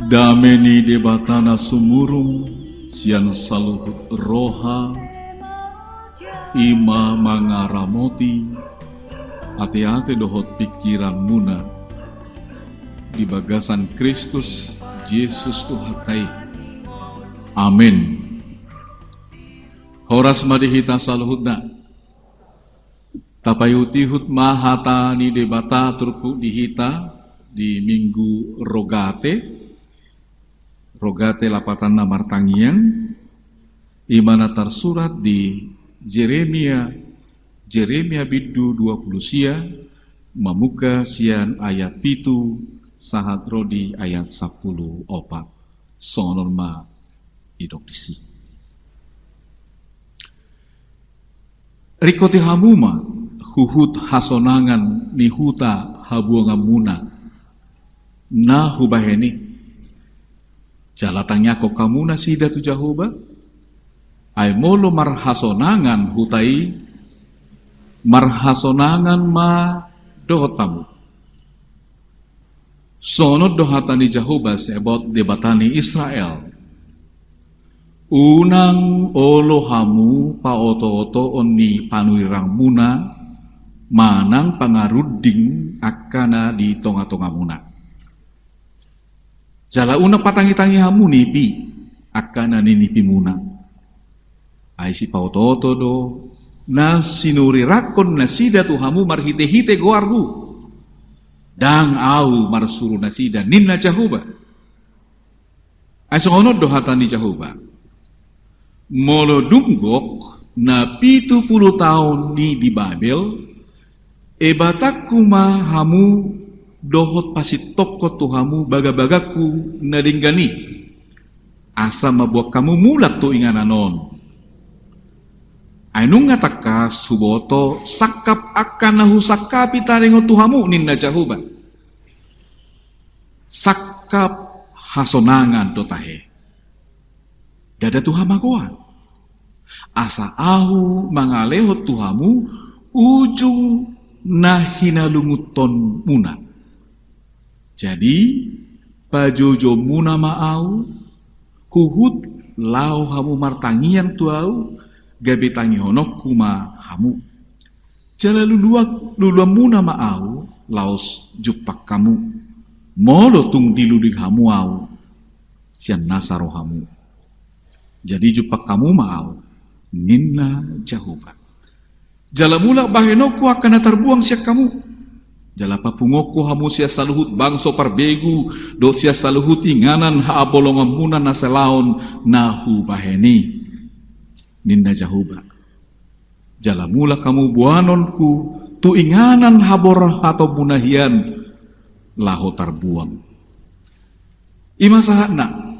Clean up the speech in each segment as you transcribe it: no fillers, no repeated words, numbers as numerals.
Dameni debatana sumurung sian saluhut roha ima mangaramoti ate-ate dohot pikiran muna di bagasan Kristus Yesus Tuhatai. Amin. Horas madihita saluhutna tapayutihut mahata ni debata turku dihita di minggu Rogate lapatan martangian imana tersurat di Jeremia bidu 20 sia mamuka sian ayat pitu sahat rodi ayat 10 opat sonon ma idok disi rikoti hamuma huhut hasonangan nihuta habuangamuna na hubaheni jalatangnya kok kamu nasida tu Jahoba ay molo marhasonangan hutai marhasonangan ma dohotamu sonod dohatani Jahoba sebot debatani Israel unang olohamu paoto-oto onni panuirang muna manang pangaruding akana di tonga-tonga muna jala una patangi-tangi hamu nipi akana nipi muna ay si pautoto do na sinuri rakon na sida tu hamu marhite-hite goargu dang au marsuru na sida ninna Jahoba ay songonod do hatani Jahoba molo dunggok na 70 tahun di Babel ebatakuma hamu dohot pasit toko tuhamu baga-bagaku nadinggani asa mabuak kamu mulak tu ingananon ainung ngatakas suboto sakap akan nahusakapi taringo tuhamu ninna Jahoba sakap hasonangan dotahe dada tuhamagoan asa ahu mangalehot tuhamu ujung nahinalunguton muna jadi pajojo muna maau huhut lau hamu martangian tuau gabe tangi honok kuma hamu jala lulua muna maau laos jupak kamu molo tung diludik hamu au sian nasaro hamu jadi jupak kamu maau ninna Jahoba jala mula bahenoku akan terbuang siak kamu jala papungoko hamu sia saluhut bangso parbegu do sia saluhut inganan haabolongan muna naselaon nahu baheni ninda Jahoba jala mula kamu buanonku tu inganan habor atau munahian laho tarbuang ima sahana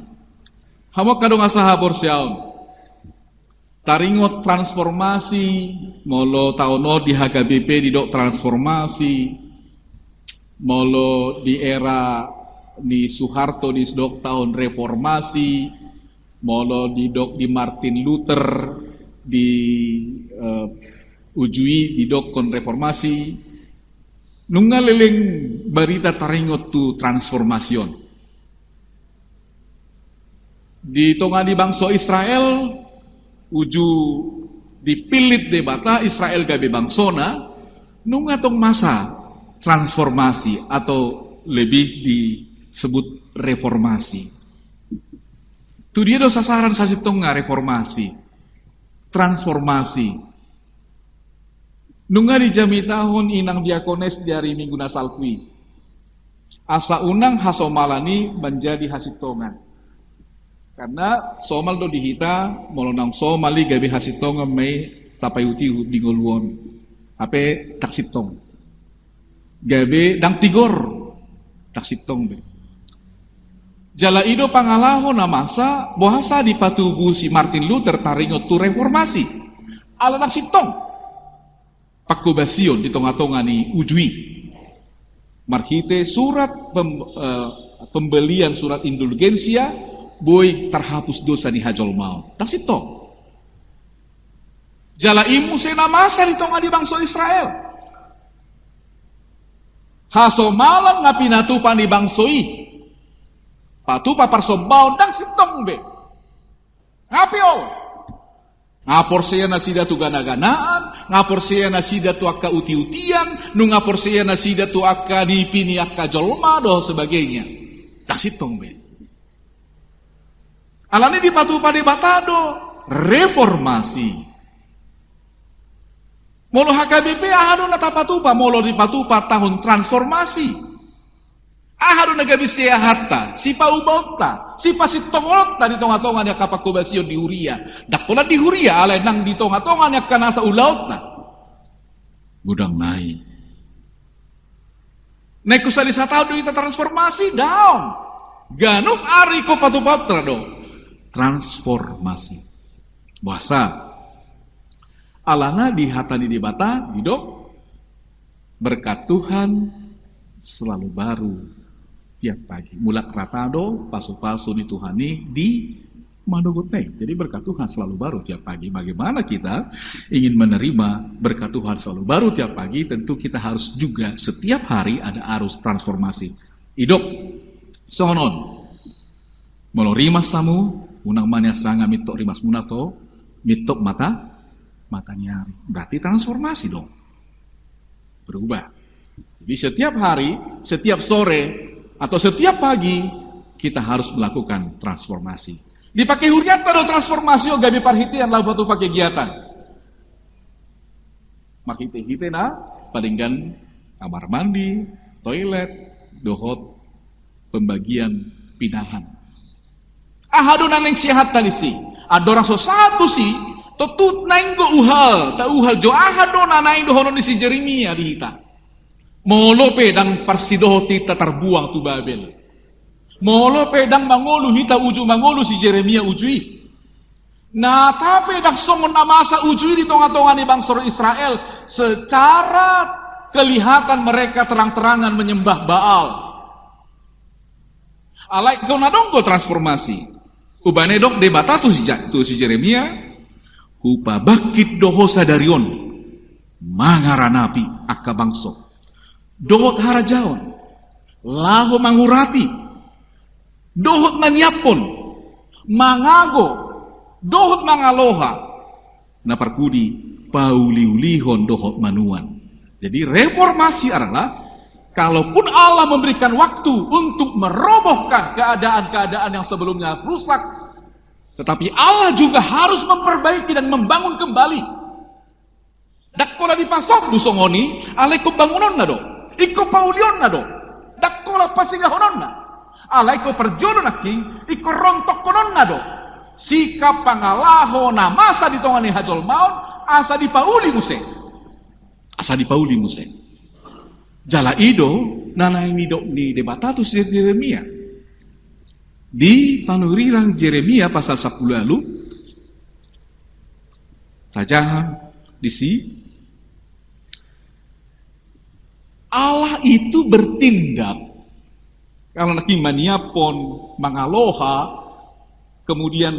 hawa kadong asa habor siaon taringot transformasi molo taono di HKBP di dok transformasi molo di era di Soeharto di dok tahun reformasi molo di dok di Martin Luther di ujui di dok kon reformasi nungaleleng barita taringot tu transformasion di tonga di bangsa Israel uju dipilit debata Israel gabe bangsona nungatong masa transformasi atau lebih disebut reformasi. Tu dia do sasaran sasitong nga reformasi, transformasi. Nunga di jami tahun inang diakones dari minggu nasalkui. Asa unang hasomalani menjadi hasitongan. Karena somal do dihita molonang somali gabi hasitongan may tapayuti dingoluon. Ape taksitong. Gabe dang tigor taksitong be. Jala ido pangalaho na masa bahasa di patubu si Martin Luther taringot tu reformasi. Ala taksitong. Pakubasion di tonga-tonga ni ujui. Marhite surat pembelian surat indulgensia boy terhapus dosa di hajol maut. Taksitong. Jala imu sena masa di tonga di bangsa Israel. Haso malam nga pinatupan ni bangsoi Patupa parsombao dang sitong be. Ngapiol. Ngapor saya nasida tu gana-ganaan, ngapor saya nasida tu akka uti-utian, nu ngapor saya nasida tu akka dipini akka jolma doh sebagainya. Tak sitong be. Alani di patupa de batado reformasi. Molo HKBP ahado na tapatupa, molo di patupa tahun transformasi. Ahado nagabi siya hatta, si paubauta, si pasitongolta di tonga-tonga niya kapakubasyon di Huria. Dakola di Huria, alay nang di tonga-tonga niya kanasa ulaut na. Gudang nai. Nekusali sa tao doon transformasi, daon. Ganong ari ko patupatra do. Transformasi. Bahasa. Alana di hatani di bata, didok. Berkat Tuhan selalu baru tiap pagi. Mulak ratado, pasu-pasu ni Tuhani di Manogotei. Jadi berkat Tuhan selalu baru tiap pagi. Bagaimana kita ingin menerima berkat Tuhan selalu baru tiap pagi? Tentu kita harus juga setiap hari ada arus transformasi. Hidup. Sonon. Molo rimas samu, unang manya sanga mitok rimas munato, mitok mata nyari. Berarti transformasi dong. Berubah. Jadi setiap hari, setiap sore, atau setiap pagi, kita harus melakukan transformasi. Dipakai huriat atau transformasi, oh gabi parhitian lah batu pakai kegiatan. Makite-hite na, palingan kamar mandi, toilet, dohot, pembagian pinahan. Ahado nang sihat tali si. Ada orang so satu si, totut naing go uhal, ta uhal jo ahado na naing dohono ni si Jeremia dihita. Molo pedang parsidoho tita terbuang tu Babel. Molo pedang mangolu hita uju mangolu si Jeremia ujui. Nah tapi dak songon namasa ujui di tonga-tonga ni bangsa Israel. Secara kelihatan mereka terang-terangan menyembah Baal. Alai kau nadonggo transformasi. Ubane dok debata tu si Jeremia. Hupa bakit doho sadarion. Mangaranapi akka bangso. Dohot harajaon, laho mangurati, dohot manyiapon, mangago, dohot mangaloha, naparkudi pauliulihon dohot manuan. Jadi reformasi adalah kalaupun Allah memberikan waktu untuk merobohkan keadaan-keadaan yang sebelumnya rusak, tetapi Allah juga harus memperbaiki dan membangun kembali. Dakkola dipasok dusongoni, alaikum bangunon na do. Iko paulion na do. Dakkola pasingahonon na. Alaikum perjono na king, iko rontok konon na do. Sikap pangalaho na masa ditongani hajol maun, asa dipauli muse. Asa dipauli muse. Jala ido, nanay nido ni debatatus di Jeremia. Di panurirang Jeremia pasal 10 lalu, tajahan di si Allah itu bertindak. Kalau naki maniapon, mangaloha, kemudian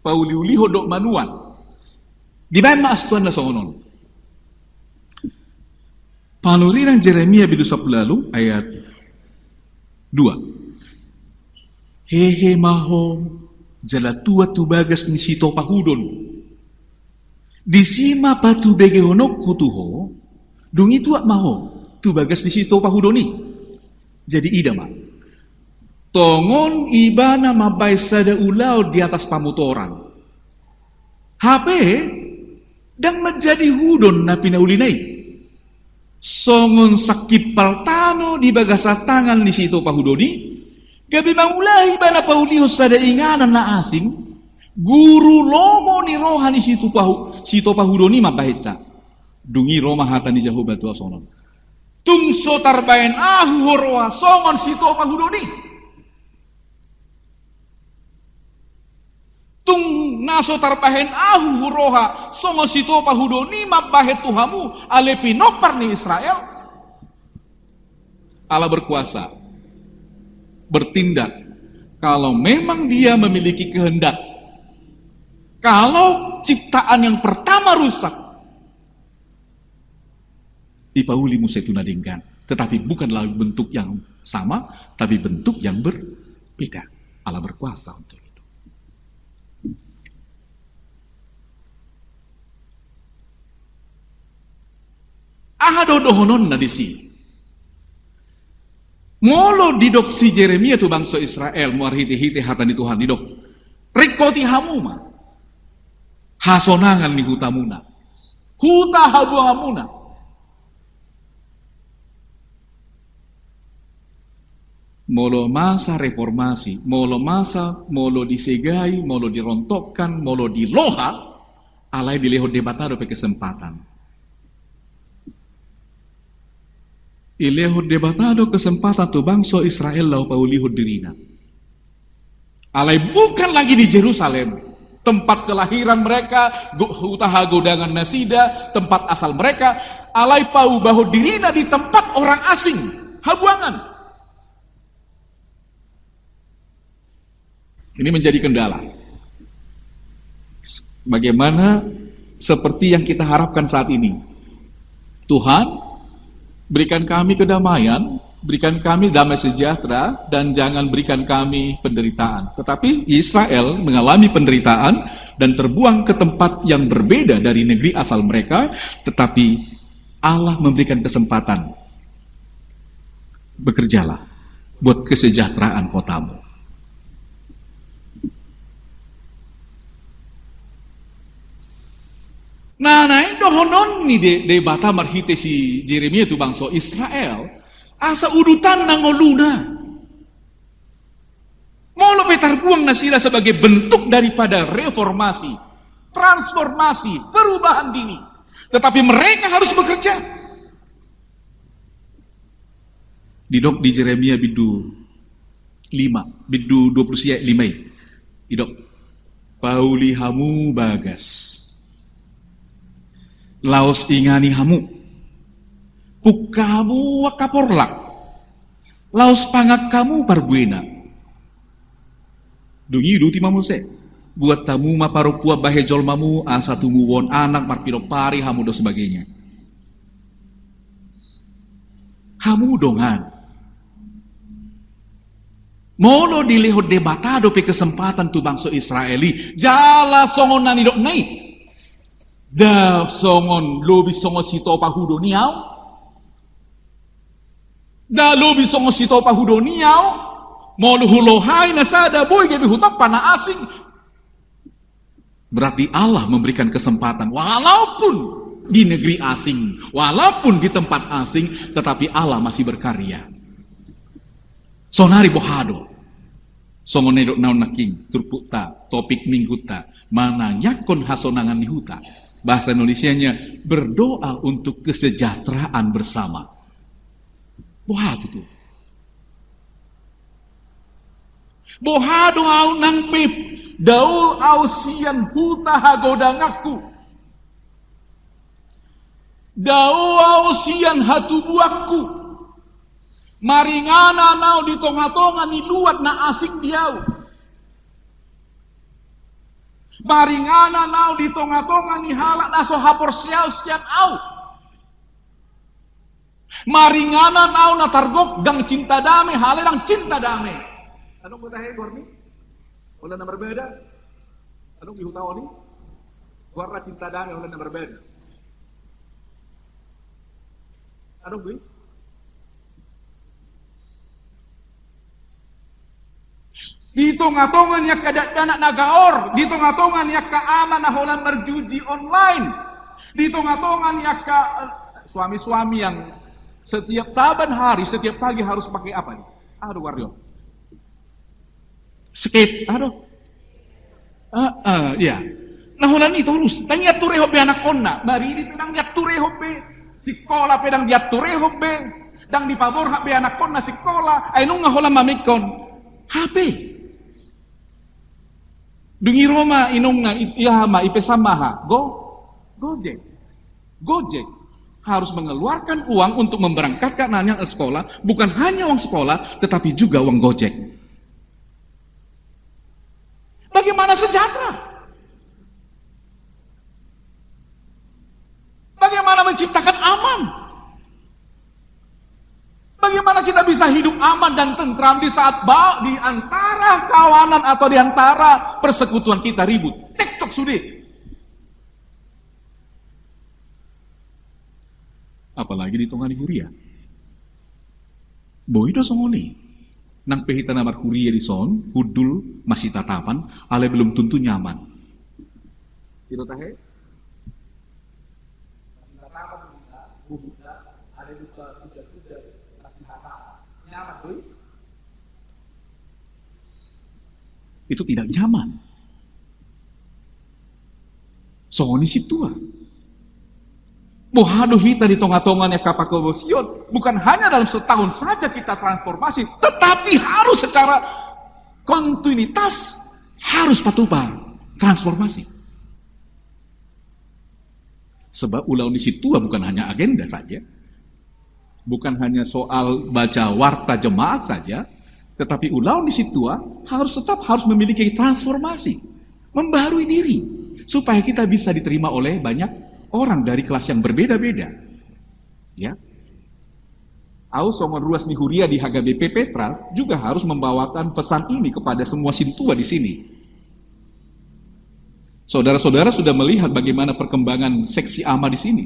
pauliuliho dok manuan. Di mana astuan na songonon? Panuriran Jeremia bidu 10 lalu ayat 2. Hehe maho jala tua tu bagas ni sito pahudon. Disima patu bege honok kutuho. Dungi tuak maho tu bagas di situ pahudoni. Jadi ida mah. Tongon ibana mabai sada ulau di atas pamutoran. HP dan menjadi hudon na pinaulinay. Songon sakip paltano di bagasa tangan di situ pahudoni. Gabi mangulahi bana pauliho sada inganan na asing. Guru lomo ni rohani situ pahudoni mabaheca. Dungi Roma hatani jahu batu asonon. Tungso tarbaen ahu horoa songon sito pahudoni. Tung naso tarbaen ahu horoha songon sito pahudoni mabahet tuhamu alepi nopar ni Israel. Allah berkuasa. Bertindak. Kalau memang dia memiliki kehendak. Kalau ciptaan yang pertama rusak. Ipauli musa itu nadingkan. Tetapi bukanlah bentuk yang sama, tapi bentuk yang Beda. Allah berkuasa untuk itu. Ahadodohonon na disi. Molo didok si Jeremia tu bangsa Israel muarhiti-hiti hatani Tuhan didok. Rekoti hamuma. Hasonangan ni hutamuna. Huta habu hamuna. Molo masa reformasi, molo disegai, molo dirontokkan, molo diloha, alai dileho debatado pe kesempatan. Ileho debatado kesempatan tu bangsa Israel lau pauliho dirina. Alai bukan lagi di Jerusalem, tempat kelahiran mereka, hutaha godangan nasida, tempat asal mereka, alai pau bahu dirina di tempat orang asing, habuangan. Ini menjadi kendala. Bagaimana seperti yang kita harapkan saat ini. Tuhan, berikan kami kedamaian, berikan kami damai sejahtera, dan jangan berikan kami penderitaan. Tetapi Israel mengalami penderitaan dan terbuang ke tempat yang berbeda dari negeri asal mereka, tetapi Allah memberikan kesempatan. Bekerjalah buat kesejahteraan kotamu. Nah, dohonon ni de bata marhite si Jeremia tu bangsa Israel asa udutan nangoluna. Molo petar buang nasila sebagai bentuk daripada reformasi, transformasi, perubahan dini. Tetapi mereka harus bekerja. Didok di Jeremia bidu 5, bidu 25. Didok Pauli hamu bagas. Laos ingani hamu, pukamu wakaporlak, laos pangak kamu parbuena. Dungi duti mamuse, buat tamu maparupua bahejol mamu asa tumuwon anak marpiro pari hamu do sebagainya. Hamu dongan. Molo dileho debatado pe kesempatan tu bangsa Israeli, jala songon nani dok nai. Da songon lobi songo sito pahudo niau. Da lobi songo sito pahudo niau. Molo hulohai nasada boy gebi hutap pana asing. Berarti Allah memberikan kesempatan walaupun di negeri asing, walaupun di tempat asing, tetapi Allah masih berkarya. Sonari bohado. Songo nedok naon naking turputa topik mingguta mana yakon hasonangan di huta. Bahasa Indonesianya berdoa untuk kesejahteraan bersama. Bohat itu. Bohado au nang pip daul au sian huta hagodangaku. Daul au sian hatubuakku. Maringana nau di tonga-tonga ni luat na asing diau. Maringana nau di tonga-tonga ni halak naso hapor siau sian au. Maringana nau na targok dang cinta damai hale dang cinta damai. Anong mutahe gorni? Wala na berbeda. Anong ihutaw ni? Warna cinta damai wala na berbeda. Anong gue? Di tonga-tonga niya kadadana nagaor, di tonga-tonga niya kaama na holan merjuji online, di tonga-tonga niya ka suami-suami yang setiap saban hari, setiap pagi harus pakai apa nih? Aduh waryo, skate, aduh, ya. Nah holan itu harus, nang ya tureho be anak onna, mari di nang ya tureho be sekolah pedang dia tureho be, dang di pabor be anak onna sekolah, ay nung holan mamikon, HP. Dungi Roma inung na ihama ipesamaha Gojek harus mengeluarkan uang untuk memberangkatkan anaknya ke sekolah, bukan hanya uang sekolah tetapi juga uang Gojek. Bagaimana sejahtera? Bagaimana menciptakan aman? Bagaimana kita bisa bisa hidup aman dan tentram di saat di antara kawanan atau di antara persekutuan kita ribut. Cekcok sudah. Apalagi di tongani huria. Boido songoni. Nang pehita namar huria di son, hudul masih tatapan, ale belum tentu nyaman. Itu tahe? Itu tidak nyaman. Songoni situa. Bohado hita di tonga-tongannya kapakobosion bukan hanya dalam setahun saja kita transformasi, tetapi harus secara kontinuitas, harus patupa transformasi. Sebab ulau di situa bukan hanya agenda saja, bukan hanya soal baca warta jemaat saja, tetapi ulau di situa harus memiliki transformasi, membarui diri, supaya kita bisa diterima oleh banyak orang dari kelas yang berbeda-beda. Ya. Au somon ruas nihuria di HGBP Petra juga harus membawakan pesan ini kepada semua sintua di sini. Saudara-saudara sudah melihat bagaimana perkembangan seksi AMA di sini.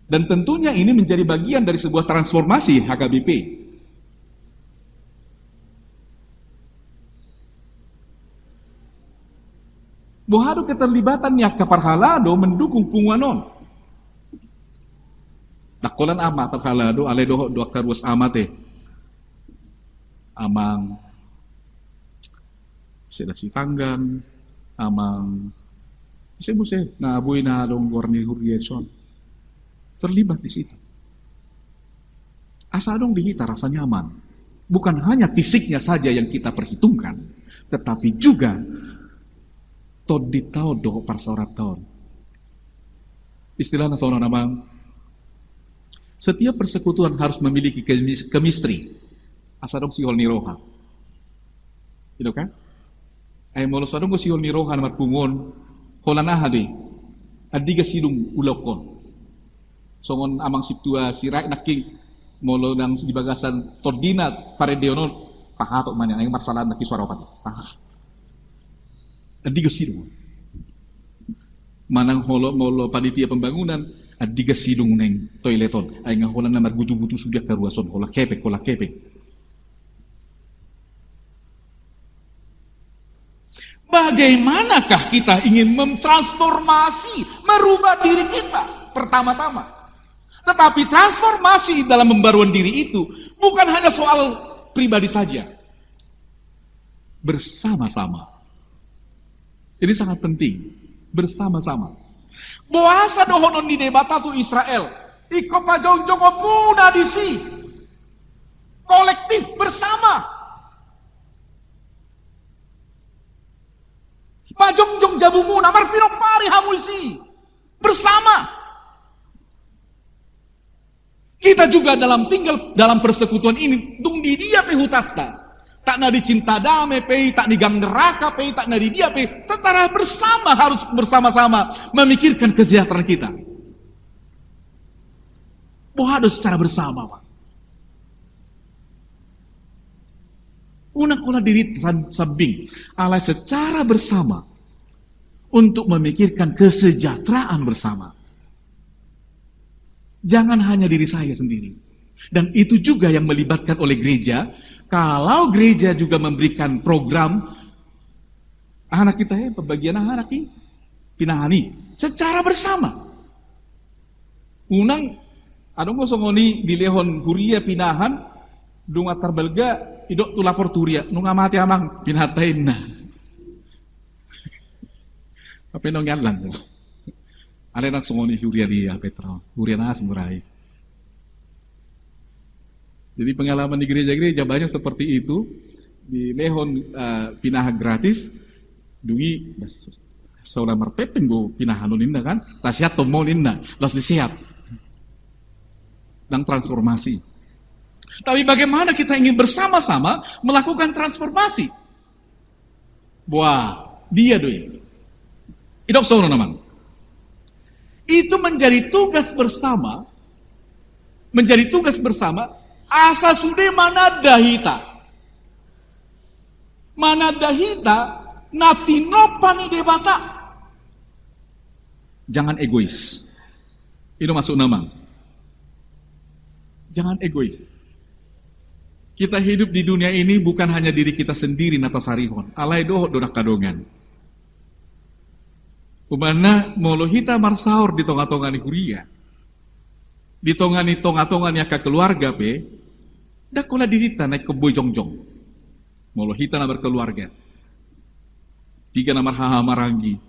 Dan tentunya ini menjadi bagian dari sebuah transformasi HKBP. Bohado keterlibatan yak kaparhalado mendukung punguanon. Takolan ama terhalado ale do karus amate. Amang sedasi tanggan, amang se na boy na dong gorni hurieson. Terlibat di situ. Asa dong dihita rasa nyaman. Bukan hanya fisiknya saja yang kita perhitungkan, tetapi juga tod di tahun do parsorat tahun. Istilahnya seorang namang, setiap persekutuan harus memiliki chemistry. Asa dong sihol niroha. Itu kan? Ay molos adong ko sihol niroha na matpungon, holanaha de, adiga silung ulokon. Songon amang situa sirak naking molo nang di bagasan tordina paredeono pahato man yang masalah naki suara pati. Adiga silung. Manang holo molo panitia pembangunan adiga silung neng toileton ay nga holan na margutu-gutu sudah karuason hola kepek. Bagaimanakah kita ingin mentransformasi, merubah diri kita pertama-tama? Tetapi transformasi dalam pembaruan diri itu bukan hanya soal pribadi saja. Bersama-sama. Ini sangat penting. Bersama-sama. Boasa dohonon di debatatu Israel. Iko pajong-jongo muda disi. Kolektif bersama. Pajong-jong jabu muna marpinok pari hamulsi. Bersama. Kita juga tinggal dalam persekutuan ini, dung di dia pe hutatta. Tak na dicinta damai pe, tak digang neraka pe, tak na di dia pe. Secara bersama harus bersama-sama memikirkan kesejahteraan kita. Harus secara bersama, Pak. Unak-unak diri sabing, ala secara bersama untuk memikirkan kesejahteraan bersama. Jangan hanya diri saya sendiri. Dan itu juga yang melibatkan oleh gereja. Kalau gereja juga memberikan program anak kita pembagian anak ini pinahani secara bersama. Unang adong songoni di lehon huria pinahan dung atar belga idok tu lapor turia nung amati amang pinatain na. Apa nong yalan? Ada nak songoni huria dia Petra, huria nas murai. Jadi pengalaman di gereja-gereja banyak seperti itu di lehon pinah gratis, dungi seorang marpeten go pinahanon inna kan, tasiat tomon inna, las disiap dan transformasi. Tapi bagaimana kita ingin bersama-sama melakukan transformasi? Wah, dia doi. Idok seorang namang. Itu menjadi tugas bersama menjadi tugas bersama, asa sude manadahita. Manadahita natinopani debata. Jangan egois. Itu masuk nama. Jangan egois. Kita hidup di dunia ini bukan hanya diri kita sendiri nata sarihon. Alai doh dodak kadongan. Umana molohita marsaur di tonga-tonga ni huria. Di tonga-tonga ya ke keluarga pe. Dak kula dirita naik ke boy jongjong. Molohita na berkeluarga. Tiga namar haha marangi.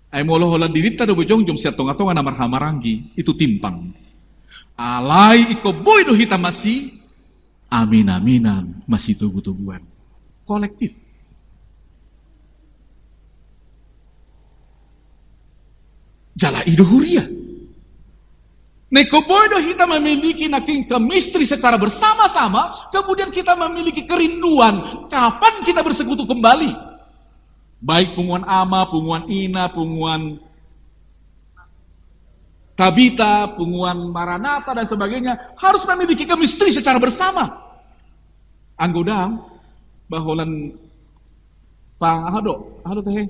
Ay moloh holan dirita do boy jongjong siat tonga-tonga namar haha marangi. Itu timpang. Alai iko boy do hita masih. Amin-aminan masih tugu-tuguan. Kolektif. Jala ido huria. Nekoboido kita memiliki naking chemistry secara bersama-sama, kemudian kita memiliki kerinduan kapan kita bersekutu kembali. Baik punguan ama, punguan ina, punguan tabita, punguan maranata dan sebagainya harus memiliki chemistry secara bersama. Anggodang baholan pang hado teh.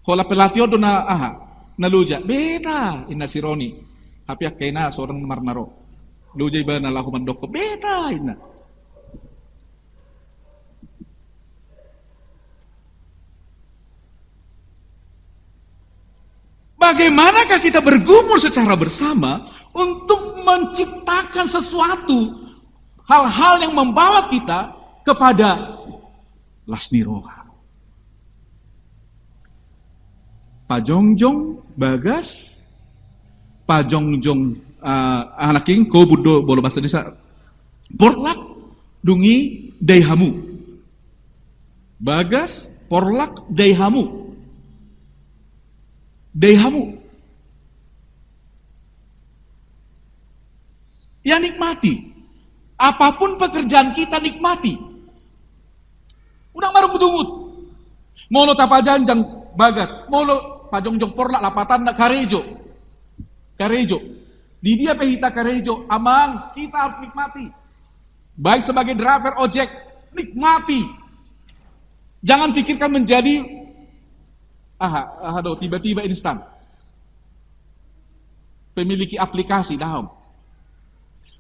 Hola pelatio dona naluja beta ina sironi. Tapi kaina seorang marnaro. Luja iba na lahuman doko beta ina. Bagaimanakah kita bergumul secara bersama untuk menciptakan sesuatu hal-hal yang membawa kita kepada lasniroha. Pajongjong bagas pajongjong anaking ko budo bolo bahasa desa porlak dungi daihamu bagas porlak daihamu ya nikmati apapun pekerjaan kita nikmati udang baru kutungut molo tapajanjang bagas molo pajongjong porlak lapatan na karejo di dia pehita karejo amang kita harus nikmati baik sebagai driver ojek nikmati jangan pikirkan menjadi tiba-tiba instan pemiliki aplikasi dahom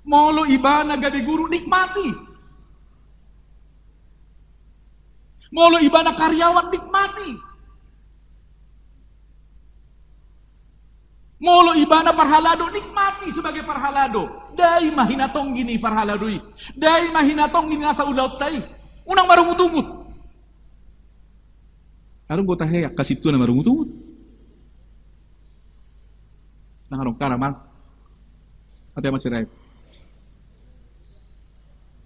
molo ibana gabe guru nikmati molo ibana karyawan nikmati molo ibana parhalado nikmati sebagai parhalado. Dai mahinatong gini parhaladoi. Dai mahinatong gini nasa ulaut tai. Unang marungutungut. Arong gota heyak kasitu na marungutungut. Nangarong karaman. Ate masih rai.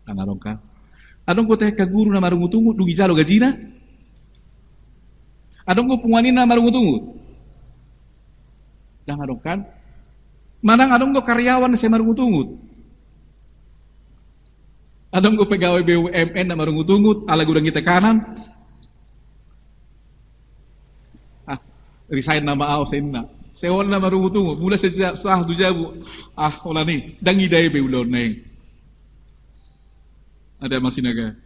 Nangarong ka. Adong gota heyak guru na marungutungut dugi jalo gajina. Adong go pungwanin na marungutungut. Dah ngadong kan? Manang adong go karyawan na saya marungutungut. Adong go pegawai BUMN na marungutungut, ala gudang kita kanan. Resign na maaw sa inna. Sewan na marungutungut, mula sa dujabu. Wala ni, dangi day beulon na yung. Ada masih naga.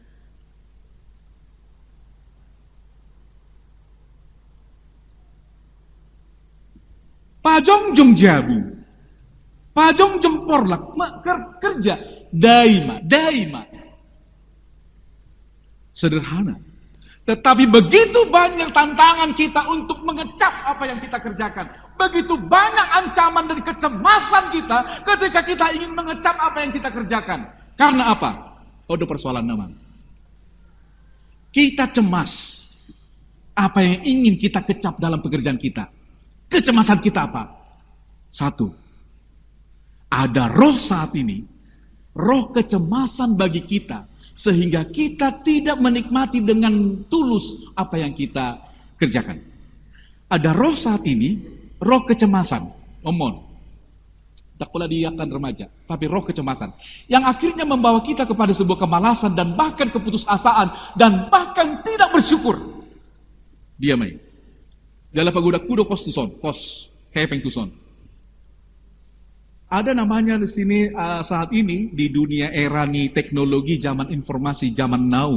Pajongjong jabu, pajongjong porlak, kerja daima. Sederhana. Tetapi begitu banyak tantangan kita untuk mengecap apa yang kita kerjakan. Begitu banyak ancaman dan kecemasan kita ketika kita ingin mengecap apa yang kita kerjakan. Karena apa? Ada persoalan nama. Kita cemas apa yang ingin kita kecap dalam pekerjaan kita. Kecemasan kita apa? Satu, ada roh saat ini, roh kecemasan bagi kita, sehingga kita tidak menikmati dengan tulus apa yang kita kerjakan. Ada roh saat ini, roh kecemasan, tak pula dia akan remaja, tapi roh kecemasan, yang akhirnya membawa kita kepada sebuah kemalasan dan bahkan keputusasaan, dan bahkan tidak bersyukur. Dia main. Dalam pagoda kudo kos tuson, kos kepeng tuson. Ada namanya di sini saat ini di dunia era nih teknologi zaman informasi zaman now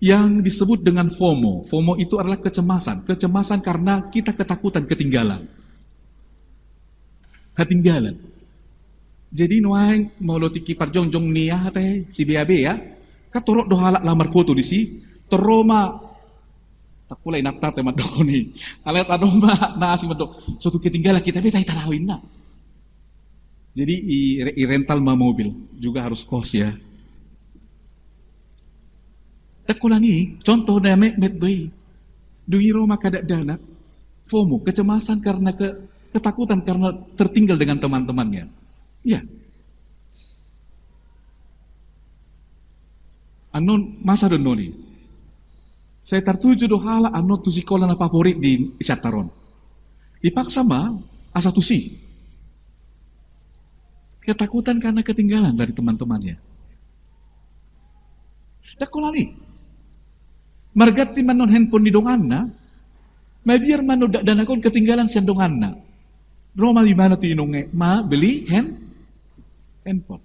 yang disebut dengan FOMO. FOMO itu adalah kecemasan. Kecemasan karena kita ketakutan ketinggalan. Ketinggalan. Jadi nuang mau lo tiki parjongjong nia teh si BAB ya. Katorok dohalak lamar foto di si. Teroma tak pula inakta teh madok ni. Alat adoma nasi madok. Suatu ketinggalan kita beta tarawin na. Jadi i rental mobil juga harus kos ya. Takulah ni contoh dame medbay. Dui Roma kada dana. FOMO, kecemasan karena ketakutan karena tertinggal dengan teman-temannya. Ya. Anon masa donori. Saya tertuju dohala anon tu sekolah na favorit di Syataron. Dipaksa mah asa tusi. Ketakutan karena ketinggalan dari teman-temannya. Dakolani. Margati manon handphone di donganna. Mabiar manon danakon ketinggalan siang donganna. Roma di mana tu inonge? Ma beli handphone.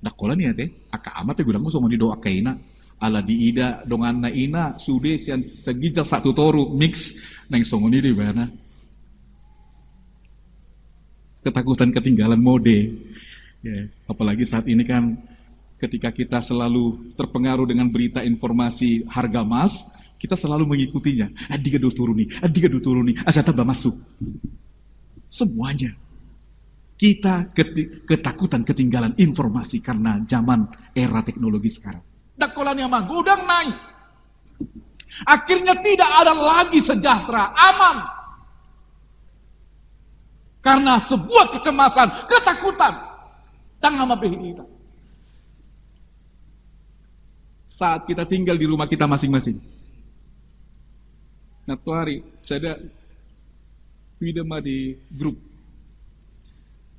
Dakolani ya teh. Aka amat ya gudang mo songo di doa kaina. Ala di ida donganna ina sude sian segijal satu toru mix nang songo ni di mana. Ketakutan ketinggalan mode. Ya, apalagi saat ini kan ketika kita selalu terpengaruh dengan berita informasi harga emas, kita selalu mengikutinya. Adiga do turuni, asa tambah masuk. Semuanya. Kita ketakutan ketinggalan informasi karena zaman era teknologi sekarang. Dakolan yang gudang naik. Akhirnya tidak ada lagi sejahtera, aman. Karena sebuah kecemasan, ketakutan. Tangama kita. Saat kita tinggal di rumah kita masing-masing. Nah, tuh hari, saya ada di grup.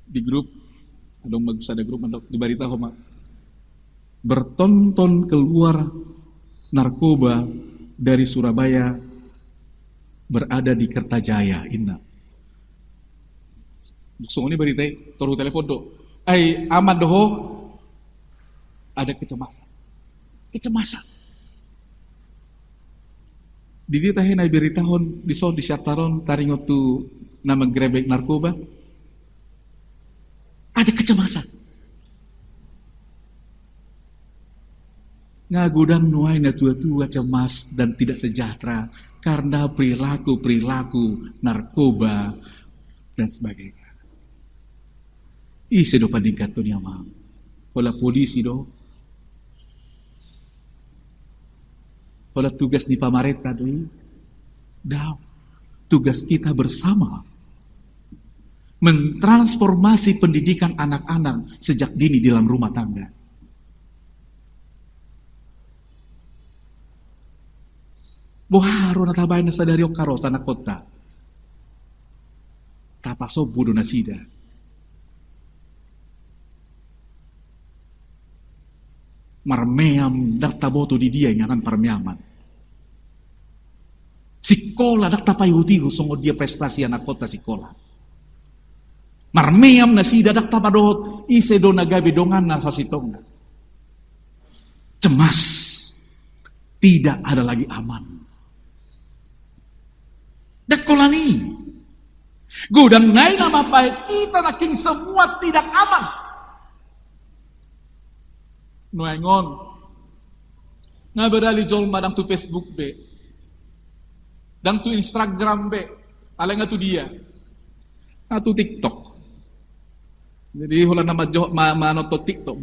Di grup, ada grup, di berita homa. Bertonton keluar narkoba dari Surabaya berada di Kertajaya, Inna. So ini berita toru telepon do. Aman doho ada kecemasan. Kecemasan. Di dia tahe nai berita hon di Syataron taringot tu nama grebek narkoba. Ada kecemasan. Ngagudang nuai na tua-tua cemas dan tidak sejahtera karena perilaku narkoba dan sebagainya. Ise do pandingkat to niya ma'am. Wala polisi do. Wala tugas ni pamareta do. Daw. Tugas kita bersama. Mentransformasi pendidikan anak-anak sejak dini di dalam rumah tangga. Boharo na tabay na sa daryong karota na kota. Tapaso budo na sida. Marmeam dakta boto di dia nyanan parmeaman. Sikola dakta payutigo songo dia prestasi anak kota sikola. Marmeam na sida dakta padot ise do nagabe dongan na sa sitonga. Cemas. Tidak ada lagi aman. Dakolani. Gudang nai nama baik kita naking semua tidak aman. Nuengon. Nga berali jol madang tu Facebook be. Dang tu Instagram be. Ala nga tu dia. Nga tu TikTok. Jadi hula nama jo mano to TikTok.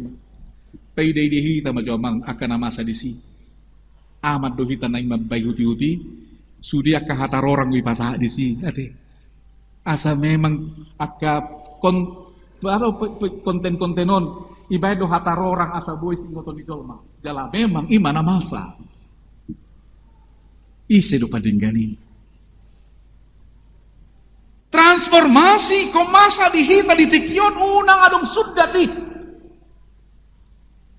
Payday dihita majomang akan nama sa disi. Amat dohita na imabay huti-huti. Sudia kahatar orang wipasa disi. Ate. Asa memang aka konten-kontenon ibadah do hatar orang asa boy singoton di jolma. Jala memang imana masa. Ise do padinggani. Transformasi komasa dihita di tikion unang adong sudati.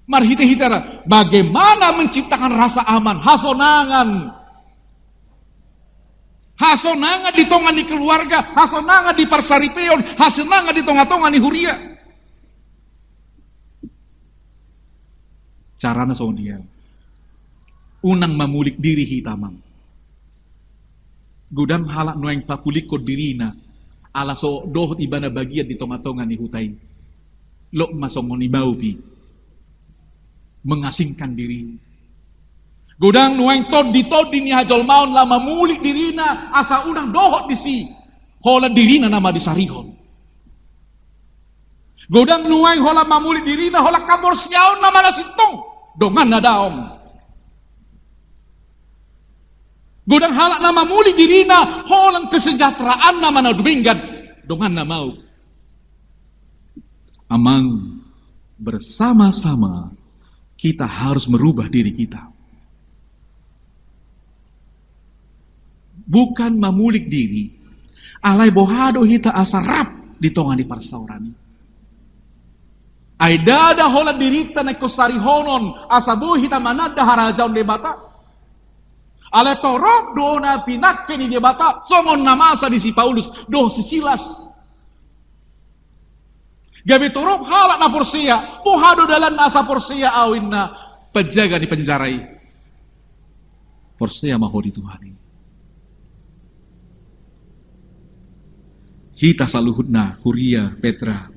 Marhite-hitara bagaimana menciptakan rasa aman, hasonangan. Hasonanga di tongan di keluarga, hasonanga di parsaripeon, hasonanga di tonga-tonga ni huria. Carana so dia. Unang mamulik diri hitamang. Gudang halak noeng papuliko dirina. Ala so dohot ibana bagian di tonga-tonga ni hutai. Lok masongoni baupi. Mengasingkan diri. Gudang noeng todi ni hajol maun lama mulik dirina. Asa unang dohot di si. Hola dirina nama di sarihon. Gudang noeng hola mamulik dirina. Hola kamor siaon nama nasitong. Dongan na daong. Gudang halak nama muli dirina, holang kesejahteraan nama na duminggan, dongan na mau. Amang, bersama-sama kita harus merubah diri kita. Bukan mamulik diri, alai bohado hita asarap di tongan di parsaurani. Aidada hola dirita na kosari honon, asabu hita manada harajaun debata. Ale torok dona pinakke ni debata songon namasa di si Paulus doh si Silas. Gabi torok halak na porsia, pohado dalan asa porsia awin na penjaga di penjarai. Porsia maho di Tuhani. Kita saluhudna Huria Petra.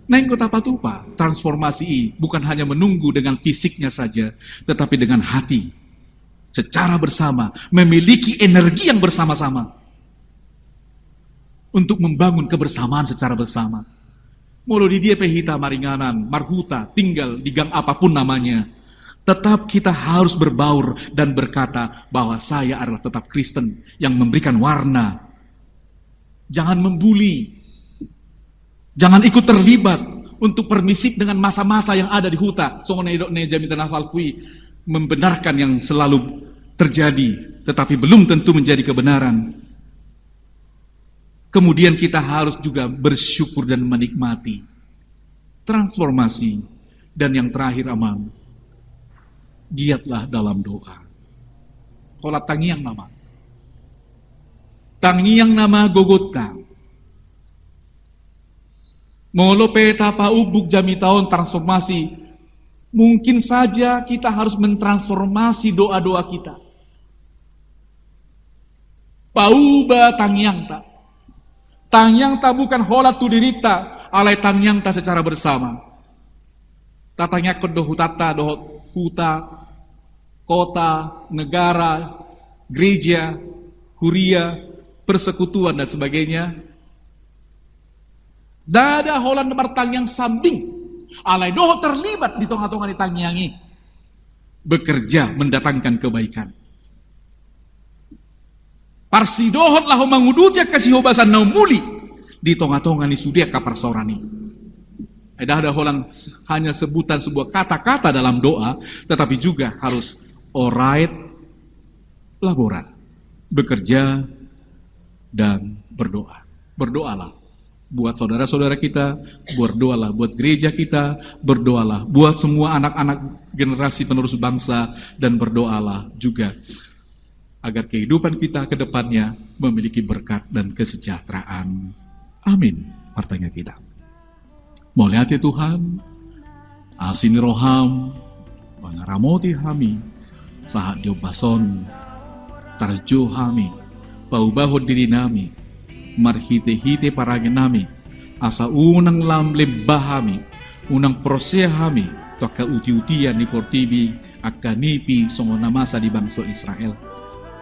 Neng kota patupa transformasi bukan hanya menunggu dengan fisiknya saja, tetapi dengan hati. Secara bersama, memiliki energi yang bersama-sama untuk membangun kebersamaan secara bersama. Molo di dia pehita maringanan, marhuta, tinggal di gang apapun namanya, tetap kita harus berbaur dan berkata bahwa saya adalah tetap Kristen yang memberikan warna. Jangan membuli, jangan ikut terlibat untuk permisif dengan masa-masa yang ada di huta. Membenarkan yang selalu terjadi, tetapi belum tentu menjadi kebenaran. Kemudian kita harus juga bersyukur dan menikmati transformasi. Dan yang terakhir amang, giatlah dalam doa. Kolat tangiang nama gogota. Molo peta pa ubuk jami tahun transformasi. Mungkin saja kita harus mentransformasi doa-doa kita. Pauba tangyang ta. Tangyang ta bukan hola tu dirita, alai tangyang ta secara bersama. Tatanya kodoh hutata, dohot huta, kota, negara, gereja, huria, persekutuan dan sebagainya. Dada holan bertangyang sambing. Alai doho terlibat di tonga-tonga di tangyangi. Bekerja mendatangkan kebaikan. Parsi dohot lahu mangudutya kasih hobasan naumuli di tonga-tonga ni sudia kapar sorani. Ada holang hanya sebutan sebuah kata-kata dalam doa, tetapi juga harus orait, laboran, bekerja dan berdoa. Berdoalah. Buat saudara-saudara kita, berdoalah buat gereja kita, berdoalah buat semua anak-anak generasi penerus bangsa, dan berdoalah juga agar kehidupan kita ke depannya memiliki berkat dan kesejahteraan. Amin. Pertanyaan kita. Moliati Tuhan, asini roham, pangaramoti hami, sahat diobason, tarjo hami, paubahod diri nami, marhite-hite paragin nami, asa unang lam lebahami, unang prosehami, toka uti-utian ni portibi, akanipi songo namasa di bangsa Israel.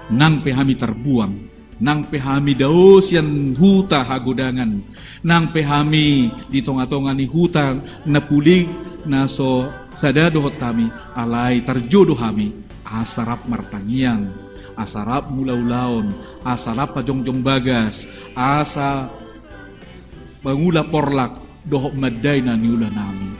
Nang pehami terbuang, nang pehami daos yang huta hagudangan, nang pehami di tonga-tonga ni huta napulig naso sadadohot kami, alai terjodoh kami, asarap martangiang, asarap mulaulaon, asarap pajongjong bagas, asa pangula porlak, dohok madayna niula nami.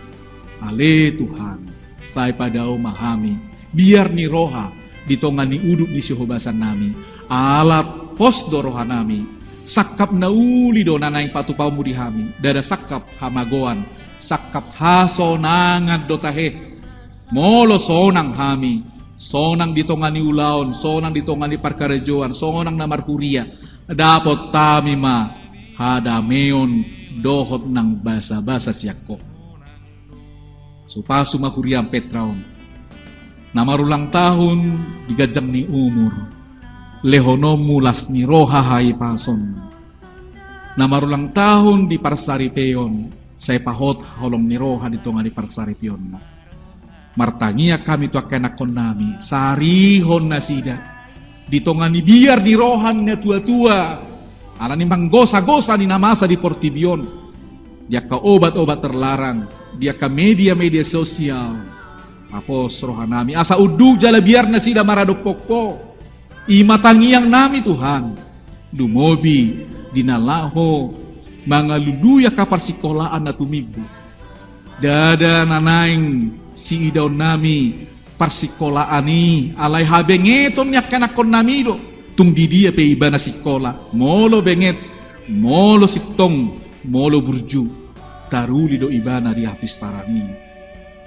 Ale Tuhan, say padao mahami, biar ni roha, ditongan ni uduk di sihobasan nami, alat pos doroha nami, sakap nauli do nanaing patupau mudihami, dada sakap hamagoan, sakap hasonangan dotahe, molo sonang hami, sonang ditongani ulaon, sonang ditongani parkarejoan, sonang namar kuria, dapat tamima hadameon dohot nang basa-basa siako. Supasu makuriam Petraon, namarulang tahun digajang ni umur, lehono mulas ni roha hai pason. Namarulang tahun di parsari peon, saya pahot holong ni roha ditongani parsari peon. Martangia kami tu akanakon nami, sarihon nasida, ditongani biar di rohan na tua-tua, ala ni manggosa-gosa ni namasa di portibion, dia ka obat-obat terlarang, dia ka media-media sosial, apos rohanami, asa udug jala biar nasida maradok pokpo, imatangiang nami Tuhan, dumobi, dinalaho, mangaluduya kapar sikolaan na tumibu, dada nanaing si idaw nami parsikolaani alay habengeton yak kanakon nami do tung di dia pe iba na sikola molo benget molo sitong molo burju taruli do ibana di hapis tarani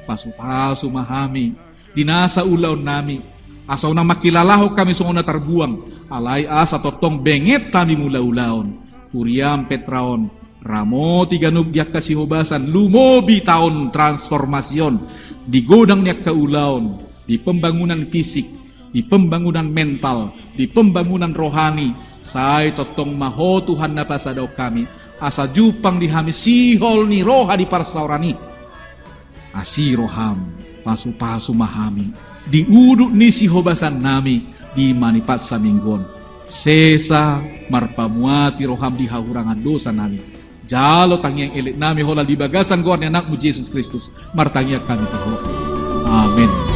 pasu-pasu mahami dinasa ulaw nami asaw na makilalaho kami sunguna tarbuang alay asa totong benget kami mula-ulaon Kuriam Petraon Ramo tiganug diak kasihubasan lumobi tahun transformasyon di godang niak kaulaon di pembangunan fisik di pembangunan mental di pembangunan rohani say totong maho Tuhan na pasadaw kami asa jupang dihami sihol ni roha di parsaurani asi roham pasu-pasu mahami di uduk ni sihubasan nami di manipat sa minggon sesa marpamuati roham di hahurangan dosa nami jalo tangiang elit nami hola di bagasan goan anakmu Yesus Kristus martangiak kami Tuhan. Amin.